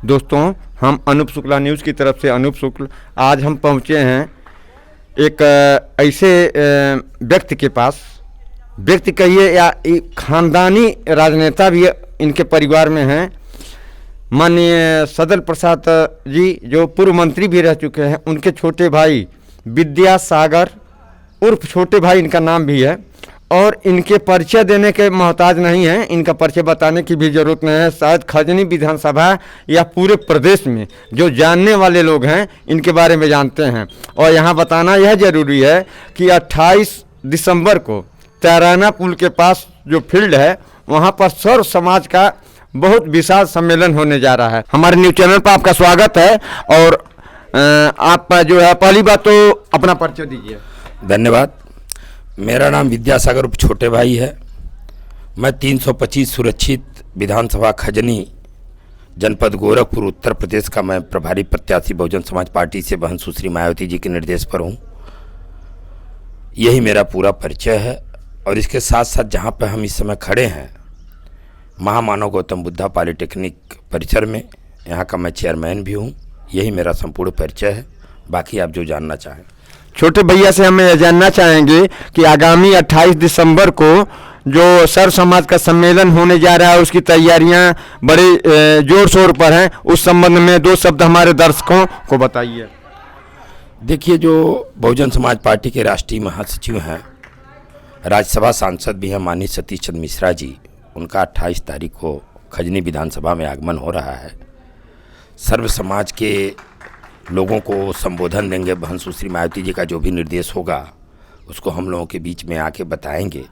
दोस्तों, हम अनूप शुक्ला न्यूज़ की तरफ से अनूप शुक्ल आज हम पहुंचे हैं एक ऐसे व्यक्ति के पास, व्यक्ति कहिए या एक खानदानी राजनेता भी इनके परिवार में हैं। माननीय सदल प्रसाद जी जो पूर्व मंत्री भी रह चुके हैं, उनके छोटे भाई विद्यासागर उर्फ छोटे भाई इनका नाम भी है। और इनके परिचय देने के मोहताज नहीं हैं, इनका परिचय बताने की भी ज़रूरत नहीं है। शायद खजनी विधानसभा या पूरे प्रदेश में जो जानने वाले लोग हैं इनके बारे में जानते हैं। और यहाँ बताना यह ज़रूरी है कि 28 दिसंबर को तैराना पुल के पास जो फील्ड है वहाँ पर सर्व समाज का बहुत विशाल सम्मेलन होने जा रहा है। हमारे न्यूज़ चैनल पर आपका स्वागत है। और आप जो है पहली बात तो अपना परिचय दीजिए। धन्यवाद। मेरा नाम विद्यासागर उप छोटे भाई है। मैं 325 सुरक्षित विधानसभा खजनी जनपद गोरखपुर उत्तर प्रदेश का मैं प्रभारी प्रत्याशी बहुजन समाज पार्टी से बहन सुश्री मायावती जी के निर्देश पर हूँ। यही मेरा पूरा परिचय है। और इसके साथ साथ जहाँ पर हम इस समय खड़े हैं महामानव गौतम बुद्धा पॉलिटेक्निक परिसर में, यहाँ का मैं चेयरमैन भी हूँ। यही मेरा संपूर्ण परिचय है। बाकी आप जो जानना चाहें। छोटे भैया से हम यह जानना चाहेंगे कि आगामी 28 दिसंबर को जो सर्व समाज का सम्मेलन होने जा रहा है उसकी तैयारियां बड़े जोर शोर पर हैं। उस संबंध में दो शब्द हमारे दर्शकों को बताइए। देखिए, जो बहुजन समाज पार्टी के राष्ट्रीय महासचिव हैं, राज्यसभा सांसद भी हैं माननीय सतीश चंद्र मिश्रा जी, उनका 28 तारीख को खजनी विधानसभा में आगमन हो रहा है। सर्व समाज के लोगों को संबोधन देंगे। बहन सुश्री मायावती जी का जो भी निर्देश होगा उसको हम लोगों के बीच में आके बताएंगे।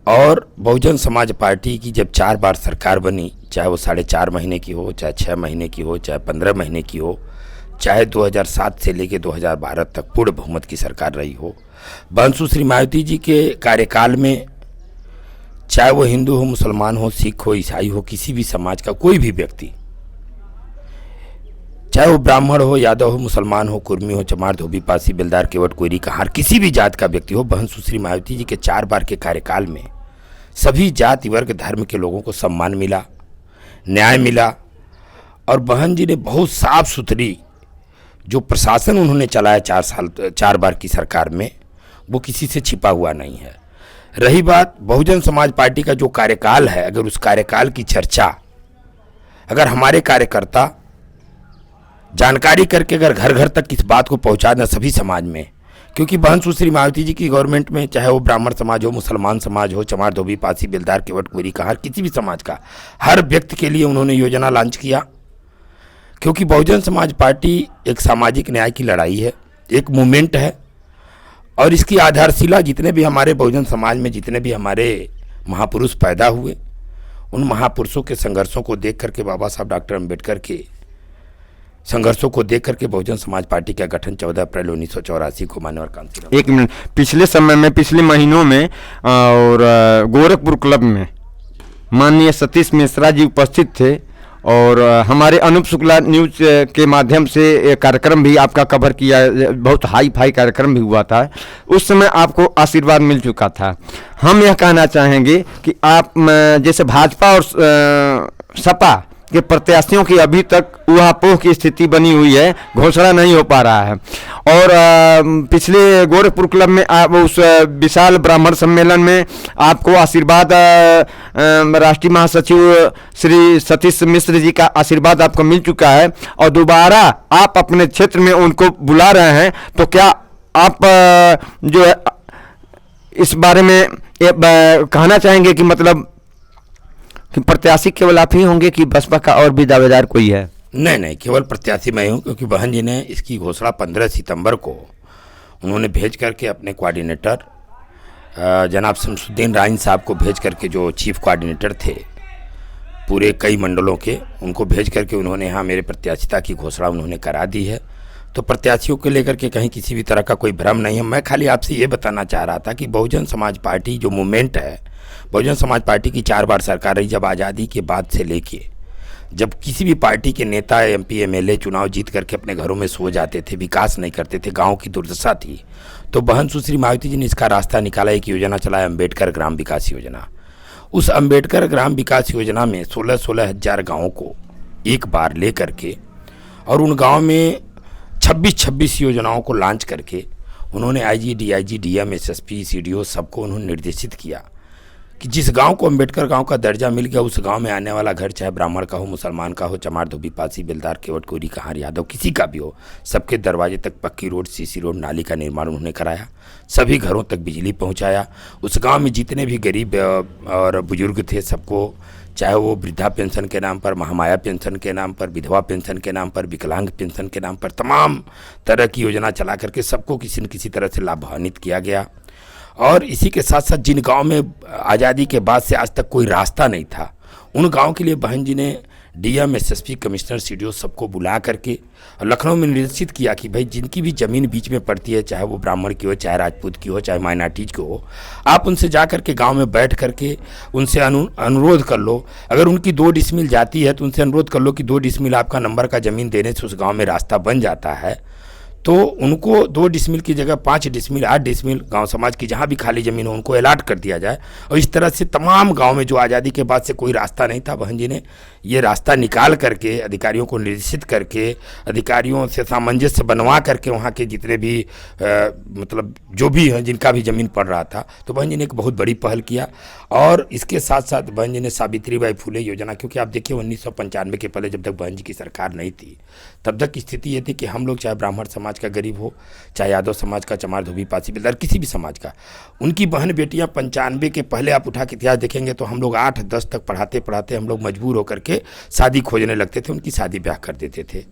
और बहुजन समाज पार्टी की जब 4 बार सरकार बनी, चाहे वो 4.5 महीने की हो, चाहे 6 महीने की हो, चाहे 15 महीने की हो, चाहे 2007 से लेके 2012 तक पूर्ण बहुमत की सरकार रही हो, बहन सुश्री मायावती जी के कार्यकाल में चाहे वो हिंदू हो, मुसलमान हो, सिख हो, ईसाई हो, किसी भी समाज का कोई भी व्यक्ति, चाहे वो ब्राह्मण हो, यादव हो, मुसलमान हो, कुर्मी हो, चमार, धोबी, पासी, बेलदार, केवट, कोयरी, कहार, किसी भी जात का व्यक्ति हो, बहन सुश्री मायावती जी के 4 बार के कार्यकाल में सभी जाति वर्ग धर्म के लोगों को सम्मान मिला, न्याय मिला। और बहन जी ने बहुत साफ सुथरी जो प्रशासन उन्होंने चलाया 4 बार की सरकार में, वो किसी से छिपा हुआ नहीं है। रही बात बहुजन समाज पार्टी का जो कार्यकाल है, अगर उस कार्यकाल की चर्चा अगर हमारे कार्यकर्ता जानकारी करके अगर घर घर तक इस बात को पहुंचा दें सभी समाज में, क्योंकि बहन सुश्री मायावती जी की गवर्नमेंट में चाहे वो ब्राह्मण समाज हो, मुसलमान समाज हो, चमार, धोबी, पासी, बेलदार, केवट, कोयरी, कहार, किसी भी समाज का हर व्यक्ति के लिए उन्होंने योजना लॉन्च किया। क्योंकि बहुजन समाज पार्टी एक सामाजिक न्याय की लड़ाई है, एक मूवमेंट है। और इसकी आधारशिला जितने भी हमारे बहुजन समाज में जितने भी हमारे महापुरुष पैदा हुए, उन महापुरुषों के संघर्षों को देख करके, बाबा साहब डॉक्टर अम्बेडकर के संघर्षों को देख करके बहुजन समाज पार्टी का गठन 14 अप्रैल 1984 को मान्यवर कांसी। एक मिनट, पिछले समय में, पिछले महीनों में और गोरखपुर क्लब में माननीय सतीश मिश्रा जी उपस्थित थे और हमारे अनूप शुक्ला न्यूज़ के माध्यम से कार्यक्रम भी आपका कवर किया, बहुत हाई फाई कार्यक्रम भी हुआ था। उस समय आपको आशीर्वाद मिल चुका था। हम यह कहना चाहेंगे कि आप जैसे भाजपा और सपा के प्रत्याशियों की अभी तक ऊहापोह की स्थिति बनी हुई है, घोषणा नहीं हो पा रहा है। और पिछले गोरखपुर क्लब में आप उस विशाल ब्राह्मण सम्मेलन में आपको आशीर्वाद राष्ट्रीय महासचिव श्री सतीश मिश्र जी का आशीर्वाद आपको मिल चुका है और दोबारा आप अपने क्षेत्र में उनको बुला रहे हैं। तो क्या आप जो है इस बारे में कहना चाहेंगे कि मतलब कि प्रत्याशी केवल आप ही होंगे कि बसपा का और भी दावेदार कोई है? नहीं, केवल प्रत्याशी मैं हूँ। क्योंकि बहन जी ने इसकी घोषणा 15 सितंबर को उन्होंने भेज करके अपने कोऑर्डिनेटर जनाब शमसुद्दीन राइन साहब को भेज करके, जो चीफ कोऑर्डिनेटर थे पूरे कई मंडलों के, उनको भेज करके उन्होंने यहाँ मेरे प्रत्याशिता की घोषणा उन्होंने करा दी है। तो प्रत्याशियों को लेकर के कहीं किसी भी तरह का कोई भ्रम नहीं है। मैं खाली आपसे ये बताना चाह रहा था कि बहुजन समाज पार्टी जो मूवमेंट है, बहुजन समाज पार्टी की 4 बार सरकार रही। जब आज़ादी के बाद से लेके जब किसी भी पार्टी के नेता MP MLA चुनाव जीत करके अपने घरों में सो जाते थे, विकास नहीं करते थे, गांव की दुर्दशा थी, तो बहन सुश्री मायावती जी ने इसका रास्ता निकाला। एक योजना चलाया, अम्बेडकर ग्राम विकास योजना। उस अम्बेडकर ग्राम विकास योजना में 16,000 गाँवों को एक बार ले करके और उन गांव में 26 योजनाओं को लॉन्च करके उन्होंने IG, DIG, DM, SSP, CDO सबको उन्होंने निर्देशित किया कि जिस गांव को अंबेडकर गांव का दर्जा मिल गया उस गांव में आने वाला घर चाहे ब्राह्मण का हो, मुसलमान का हो, चमार, धोबी, पासी, बेलदार, केवट, कोरी, कहार, यादव, किसी का भी हो, सबके दरवाजे तक पक्की रोड, सीसी रोड, नाली का निर्माण उन्होंने कराया। सभी घरों तक बिजली पहुंचाया। उस गांव में जितने भी गरीब और बुजुर्ग थे सबको, चाहे वो वृद्धा पेंशन के नाम पर, महामाया पेंशन के नाम पर, विधवा पेंशन के नाम पर, विकलांग पेंशन के नाम पर तमाम तरह की योजना चला करके सबको किसी न किसी तरह से लाभान्वित किया गया। और इसी के साथ साथ जिन गांव में आज़ादी के बाद से आज तक कोई रास्ता नहीं था, उन गांव के लिए बहन जी ने डीएम, एसएसपी, कमिश्नर, सीडीओ सबको बुला करके लखनऊ में निर्देशित किया कि भाई जिनकी भी ज़मीन बीच में पड़ती है, चाहे वो ब्राह्मण की हो, चाहे राजपूत की हो, चाहे माइनॉरिटीज की हो, आप उनसे जा करके गांव में बैठ करके उनसे अनुरोध कर लो। अगर उनकी 2 डिसमिल जाती है तो उनसे अनुरोध कर लो कि 2 डिसमिल आपका नंबर का ज़मीन देने से उस गाँव में रास्ता बन जाता है। तो उनको 2 डिसमिल की जगह 5 डिसमिल, 8 डिसमिल गांव समाज की जहां भी खाली ज़मीन हो उनको अलाट कर दिया जाए। और इस तरह से तमाम गांव में जो आज़ादी के बाद से कोई रास्ता नहीं था, बहन जी ने ये रास्ता निकाल करके अधिकारियों को निर्देशित करके, अधिकारियों से सामंजस्य बनवा करके वहाँ के जितने भी मतलब जो भी हैं जिनका भी ज़मीन पड़ रहा था, तो बहन जी ने एक बहुत बड़ी पहल किया। और इसके साथ साथ बहन जी ने सावित्रीबाई फुले योजना, क्योंकि आप देखिए 1995 के पहले जब तक बहन जी की सरकार नहीं थी तब तक की स्थिति ये थी कि हम लोग चाहे ब्राह्मण समाज का गरीब हो, चाहे यादव समाज का, चमार, धोबी, पासी, बेलदार, किसी भी समाज का, उनकी बहन बेटियां 95 के पहले आप उठा के इतिहास देखेंगे तो हम लोग 8-10 तक पढ़ाते पढ़ाते हम लोग मजबूर होकर के शादी खोजने लगते थे, उनकी शादी ब्याह कर देते थे।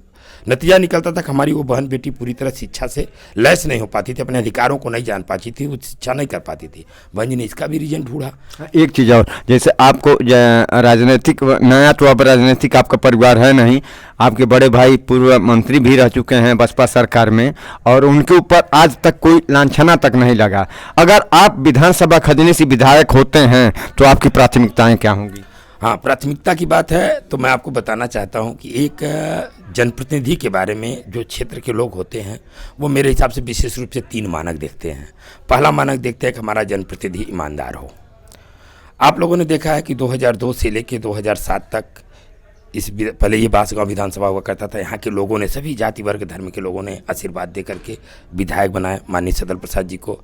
नतीजा निकलता था कि हमारी वो बहन बेटी पूरी तरह शिक्षा से लैस नहीं हो पाती थी, अपने अधिकारों को नहीं जान पाती थी, वो शिक्षा नहीं कर पाती थी। बहन जी ने इसका भी रीजन ढूंढा। एक चीज़ और, जैसे आपको राजनीतिक, नया तो अब राजनीतिक आपका परिवार है नहीं, आपके बड़े भाई पूर्व मंत्री भी रह चुके हैं बसपा सरकार में और उनके ऊपर आज तक कोई लांछना तक नहीं लगा। अगर आप विधानसभा खजने से विधायक होते हैं तो आपकी प्राथमिकताएं क्या होंगी? हाँ, प्राथमिकता की बात है तो मैं आपको बताना चाहता हूँ कि एक जनप्रतिनिधि के बारे में जो क्षेत्र के लोग होते हैं वो मेरे हिसाब से विशेष रूप से 3 मानक देखते हैं। पहला मानक देखते हैं कि हमारा जनप्रतिनिधि ईमानदार हो। आप लोगों ने देखा है कि 2002 से लेकर 2007 तक पहले ये बांसगांव विधानसभा हुआ करता था, यहाँ के लोगों ने, सभी जाति वर्ग धर्म के लोगों ने आशीर्वाद दे करके विधायक बनाया माननीय सदल प्रसाद जी को।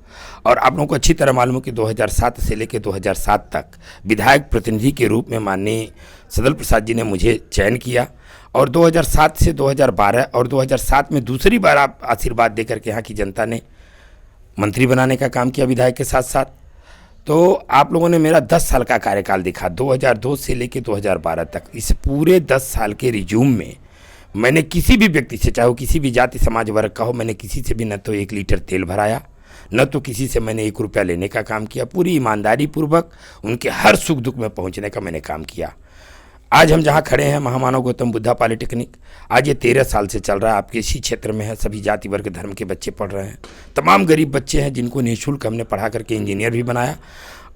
और आप लोगों को अच्छी तरह मालूम है कि 2007 से लेकर 2007 तक विधायक प्रतिनिधि के रूप में माननीय सदल प्रसाद जी ने मुझे चयन किया। और 2007 से 2012 और 2007 में दूसरी बार आप आशीर्वाद दे करके यहाँ की जनता ने मंत्री बनाने का काम किया विधायक के साथ साथ। तो आप लोगों ने मेरा 10 साल का कार्यकाल देखा, 2002 से लेकर 2012 तक। इस पूरे 10 साल के रिज्यूम में मैंने किसी भी व्यक्ति से, चाहे वो किसी भी जाति समाज वर्ग का हो, मैंने किसी से भी न तो 1 लीटर तेल भराया, न तो किसी से मैंने 1 रुपया लेने का काम किया। पूरी ईमानदारी पूर्वक उनके हर सुख दुख में पहुंचने का मैंने काम किया। आज हम जहाँ खड़े हैं, महामानव गौतम बुद्धा पॉलिटेक्निक, आज ये 13 साल से चल रहा है, आपके इसी क्षेत्र में है। सभी जाति वर्ग धर्म के बच्चे पढ़ रहे हैं, तमाम गरीब बच्चे हैं जिनको निःशुल्क हमने पढ़ा करके इंजीनियर भी बनाया।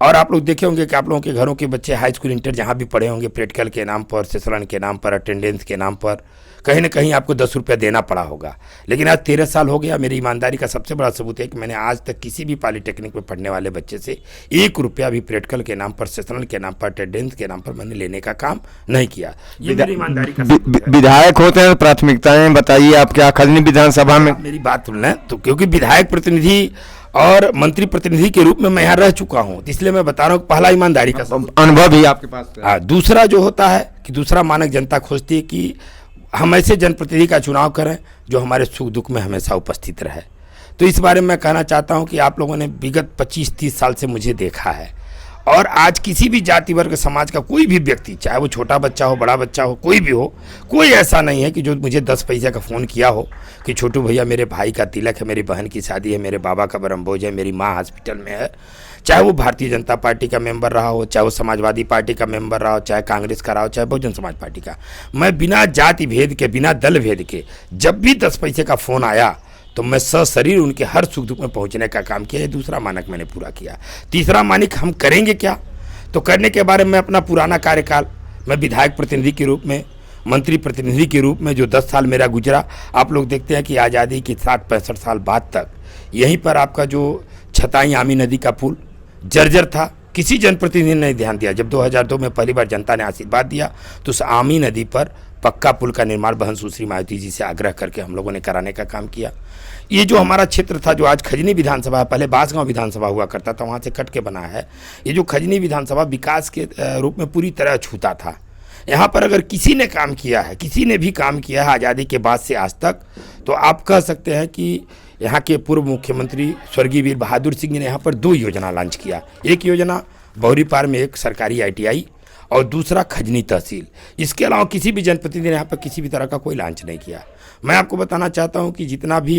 और आप लोग देखे होंगे कि आप लोगों के घरों के बच्चे हाई स्कूल, इंटर जहाँ भी पढ़े होंगे, प्रैक्टिकल के नाम पर, सेशनल के नाम पर, अटेंडेंस के नाम पर कहीं ना कहीं आपको 10 रुपया देना पड़ा होगा। लेकिन आज 13 साल हो गया। मेरी ईमानदारी का सबसे बड़ा सबूत है कि मैंने आज तक किसी भी पॉलिटेक्निक में पढ़ने वाले बच्चे से 1 रुपया भी प्रैक्टिकल के नाम पर, सेशनल के नाम पर, अटेंडेंस के नाम पर मैंने लेने का काम नहीं किया। ये मेरी ईमानदारी का सबूत है। विधायक होते हैं, प्राथमिकताएं बताइए आप क्या खजनी विधानसभा में? मेरी बात सुनना तो, क्योंकि विधायक प्रतिनिधि और मंत्री प्रतिनिधि के रूप में मैं यहाँ रह चुका हूँ, इसलिए मैं बता रहा हूँ पहला ईमानदारी का अनुभव भी आपके पास है। हाँ, दूसरा जो होता है कि दूसरा मानक जनता खोजती है कि हम ऐसे जनप्रतिनिधि का चुनाव करें जो हमारे सुख दुख में हमेशा उपस्थित रहे। तो इस बारे में मैं कहना चाहता हूं कि आप लोगों ने विगत 25-30 साल से मुझे देखा है, और आज किसी भी जाति वर्ग समाज का कोई भी व्यक्ति, चाहे वो छोटा बच्चा हो, बड़ा बच्चा हो, कोई भी हो, कोई ऐसा नहीं है कि जो मुझे 10 पैसे का फ़ोन किया हो कि छोटू भैया मेरे भाई का तिलक है, मेरी बहन की शादी है, मेरे बाबा का ब्रह्मभोज है, मेरी माँ हॉस्पिटल में है। चाहे वो भारतीय जनता पार्टी का मेंबर रहा हो, चाहे वो समाजवादी पार्टी का मेंबर रहा हो, चाहे कांग्रेस का रहा हो, चाहे बहुजन समाज पार्टी का, मैं बिना जाति भेद के, बिना दल भेद के, जब भी 10 पैसे का फ़ोन आया तो मैं सशरीर उनके हर सुख दुख में पहुंचने का काम किया। ये दूसरा मानक मैंने पूरा किया। तीसरा मानक हम करेंगे क्या, तो करने के बारे में अपना पुराना कार्यकाल, मैं विधायक प्रतिनिधि के रूप में, मंत्री प्रतिनिधि के रूप में जो 10 साल मेरा गुजरा, आप लोग देखते हैं कि आज़ादी के 60-65 साल बाद तक यहीं पर आपका जो छताई आमी नदी का पुल जर्जर था, किसी जनप्रतिनिधि ने नहीं ध्यान दिया। जब 2002 में पहली बार जनता ने आशीर्वाद दिया तो उस आमी नदी पर पक्का पुल का निर्माण बहन सुश्री मायावती जी से आग्रह करके हम लोगों ने कराने का काम किया। ये जो हमारा क्षेत्र था, जो आज खजनी विधानसभा है, पहले बांसगांव विधानसभा हुआ करता था, वहाँ से कट के बना है। ये जो खजनी विधानसभा विकास के रूप में पूरी तरह छूता था। यहाँ पर अगर किसी ने काम किया है, किसी ने भी काम किया है आज़ादी के बाद से आज तक, तो आप कह सकते हैं कि यहाँ के पूर्व मुख्यमंत्री स्वर्गीय वीर बहादुर सिंह ने यहाँ पर 2 योजना लॉन्च किया। एक योजना बौरीपार में एक सरकारी ITI और दूसरा खजनी तहसील। इसके अलावा किसी भी जनप्रतिनिधि ने यहाँ पर किसी भी तरह का कोई लॉन्च नहीं किया। मैं आपको बताना चाहता हूँ कि जितना भी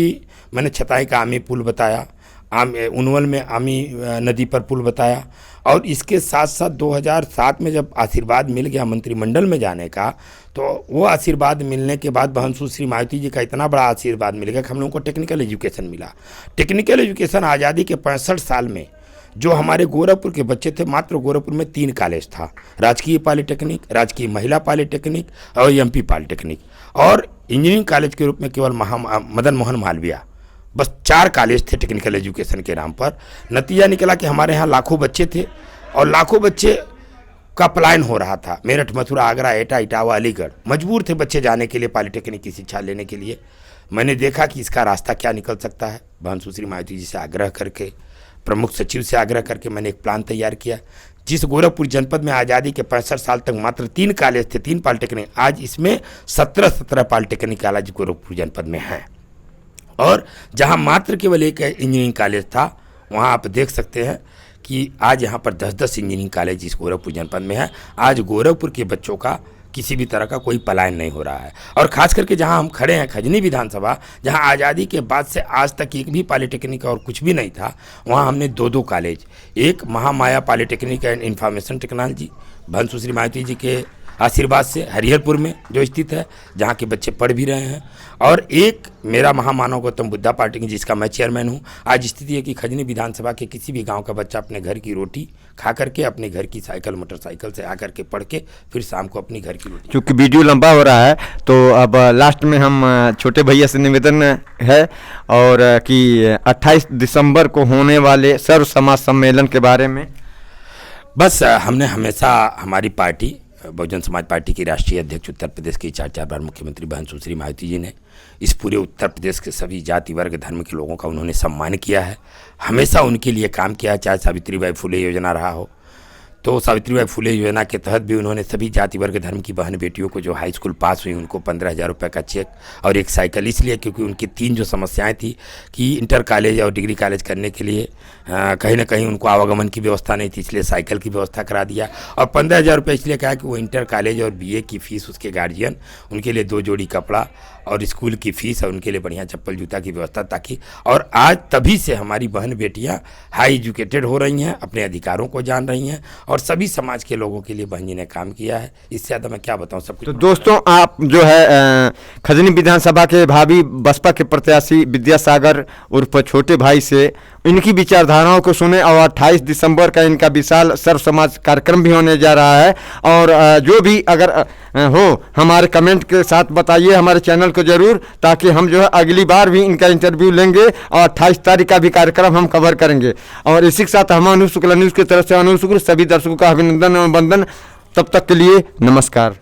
मैंने छताई का आमी पुल बताया, उनवल में आमी नदी पर पुल बताया, और इसके साथ साथ 2007 में जब आशीर्वाद मिल गया मंत्रिमंडल में जाने का, तो वो आशीर्वाद मिलने के बाद बहन सुश्री मायावती जी का इतना बड़ा आशीर्वाद मिल गया कि हम लोगों को टेक्निकल एजुकेशन मिला। टेक्निकल एजुकेशन आज़ादी के 65 साल में जो हमारे गोरखपुर के बच्चे थे, मात्र गोरखपुर में 3 कॉलेज था, राजकीय पॉलिटेक्निक, राजकीय महिला पॉलिटेक्निक और MP पॉलिटेक्निक, और इंजीनियरिंग कॉलेज के रूप में केवल मदन मोहन मालवीय। बस 4 कॉलेज थे टेक्निकल एजुकेशन के नाम पर। नतीजा निकला कि हमारे यहाँ लाखों बच्चे थे और लाखों बच्चे का पलायन हो रहा था। मेरठ, मथुरा, आगरा, एटा, इटावा, अलीगढ़, मजबूर थे बच्चे जाने के लिए पॉलिटेक्निक की शिक्षा लेने के लिए। मैंने देखा कि इसका रास्ता क्या निकल सकता है। बहन सुश्री मायावती जी से आग्रह करके, प्रमुख सचिव से आग्रह करके मैंने एक प्लान तैयार किया। जिस गोरखपुर जनपद में आज़ादी के 65 साल तक मात्र 3 कॉलेज थे, 3 पॉलिटेक्निक, आज इसमें 17 पॉलिटेक्निक कॉलेज गोरखपुर जनपद में हैं। और जहां मात्र केवल एक इंजीनियरिंग कॉलेज था, वहां आप देख सकते हैं कि आज यहां पर 10-10 इंजीनियरिंग कॉलेज इस गोरखपुर जनपद में है। आज गोरखपुर के बच्चों का किसी भी तरह का कोई पलायन नहीं हो रहा है। और खास करके जहां हम खड़े हैं, खजनी विधानसभा, जहां आज़ादी के बाद से आज तक एक भी पॉलिटेक्निक और कुछ भी नहीं था, वहां हमने 2 कॉलेज, एक Mahamaya polytechnic and information technology बहन सुश्री मायावती जी के आशीर्वाद से हरिहरपुर में जो स्थित है, जहाँ के बच्चे पढ़ भी रहे हैं, और एक मेरा महामानव गौतम बुद्धा पार्टी जिसका मैं चेयरमैन हूँ। आज स्थिति है कि खजनी विधानसभा के किसी भी गांव का बच्चा अपने घर की रोटी खा करके, अपने घर की साइकिल मोटरसाइकिल से आकर के पढ़ के फिर शाम को अपनी घर की रोटी। क्योंकि वीडियो लंबा हो रहा है, तो अब लास्ट में हम छोटे भैया से निवेदन है और कि 28 दिसंबर को होने वाले सर्व समाज सम्मेलन के बारे में। बस हमने हमेशा हमारी पार्टी बहुजन समाज पार्टी की राष्ट्रीय अध्यक्ष, उत्तर प्रदेश की 4 बार मुख्यमंत्री बहन सुश्री मायावती जी ने इस पूरे उत्तर प्रदेश के सभी जाति वर्ग धर्म के लोगों का उन्होंने सम्मान किया है, हमेशा उनके लिए काम किया है। चाहे सावित्रीबाई फुले योजना रहा हो, तो सावित्रीबाई फुले योजना के तहत भी उन्होंने सभी जाति वर्ग धर्म की बहन बेटियों को जो हाई स्कूल पास हुई उनको 15,000 रुपये का चेक और एक साइकिल, इसलिए क्योंकि उनकी 3 जो समस्याएं थी कि इंटर कॉलेज और डिग्री कॉलेज करने के लिए कहीं ना कहीं उनको आवागमन की व्यवस्था नहीं थी, इसलिए साइकिल की व्यवस्था करा दिया। और 15,000 रुपये इसलिए कहा कि वो इंटर कॉलेज और BA की फ़ीस, उसके गार्जियन, उनके लिए 2 जोड़ी कपड़ा और स्कूल की फ़ीस और उनके लिए बढ़िया चप्पल जूता की व्यवस्था, ताकि, और आज तभी से हमारी बहन बेटियां हाई एजुकेटेड हो रही हैं, अपने अधिकारों को जान रही हैं, और सभी समाज के लोगों के लिए बहन जी ने काम किया है। इससे ज़्यादा मैं क्या बताऊं, सब कुछ। तो दोस्तों, आप जो है खजनी विधानसभा के भावी बसपा के प्रत्याशी विद्यासागर उर्फ छोटे भाई से इनकी विचारधाराओं को सुने, और 28 दिसंबर का इनका विशाल सर्व समाज कार्यक्रम भी होने जा रहा है। और जो भी अगर हो, हमारे कमेंट के साथ बताइए हमारे चैनल को जरूर, ताकि हम जो है अगली बार भी इनका इंटरव्यू लेंगे और 28 तारीख का भी कार्यक्रम हम कवर करेंगे। और इसी के साथ हम अनूप शुक्ला न्यूज़ की तरफ से अनूप शुक्ल सभी दर्शकों का अभिनंदन और वंदन। तब तक के लिए नमस्कार।